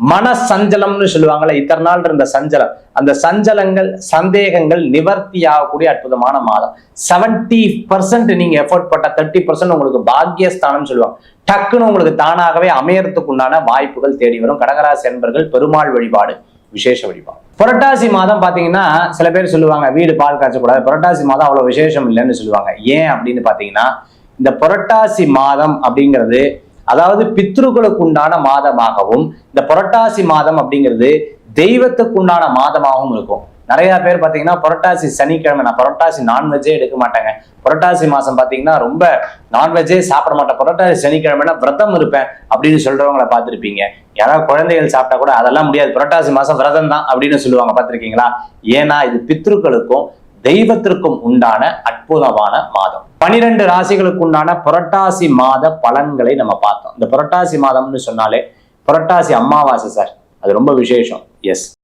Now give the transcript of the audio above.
மன சஞ்சலம்னு சொல்லுவாங்கல்ல, இத்தனை நாள் இருந்த சஞ்சலம், அந்த சஞ்சலங்கள் சந்தேகங்கள் நிவர்த்தி ஆகக்கூடிய அற்புதமான மாதம். 70% நீங்க எஃபோர்ட் பட்ட 30% உங்களுக்கு பாக்கியஸ்தானம் சொல்லுவாங்க. டக்குன்னு உங்களுக்கு தானாகவே அமையறதுக்கு உண்டான வாய்ப்புகள் தேடி வரும். கடகராசி என்பர்கள் பெருமாள் வழிபாடு விசேஷ வழிபாடு. புரட்டாசி மாதம் பாத்தீங்கன்னா சில பேர் சொல்லுவாங்க வீடு பால் காய்ச்சக்கூடாது, புரட்டாசி மாதம் அவ்வளவு விசேஷம் இல்லைன்னு சொல்லுவாங்க. ஏன் அப்படின்னு பாத்தீங்கன்னா, இந்த புரட்டாசி மாதம் அப்படிங்கிறது அதாவது பித்ருக்களுக்கு உண்டான மாதமாகவும், இந்த புரட்டாசி மாதம் அப்படிங்கிறது தெய்வத்துக்கு உண்டான மாதமாகவும் இருக்கும். நிறைய பேர் பாத்தீங்கன்னா புரட்டாசி சனிக்கிழமை நான் புரட்டாசி நான்வெஜ்ஜே எடுக்க மாட்டேங்க, புரட்டாசி மாசம் பாத்தீங்கன்னா ரொம்ப நான்வெஜ்ஜே சாப்பிட மாட்டேன், புரட்டாசி சனிக்கிழமைனா விரதம் இருப்பேன் அப்படின்னு சொல்றவங்களை பார்த்திருப்பீங்க. யாராவது குழந்தைகள் சாப்பிட்டா கூட அதெல்லாம் முடியாது, புரட்டாசி மாசம் விரதம் தான் அப்படின்னு சொல்லுவாங்க, பார்த்திருக்கீங்களா? ஏன்னா இது பித்ருக்களுக்கும் தெய்வத்திற்கும் உண்டான அற்புதமான மாதம். 12 ராசிகளுக்கு உண்டான புரட்டாசி மாத பலன்களை நம்ம பார்த்தோம். இந்த புரட்டாசி மாதம்னு சொன்னாலே புரட்டாசி அமாவாசை சார், அது ரொம்ப விசேஷம். எஸ்.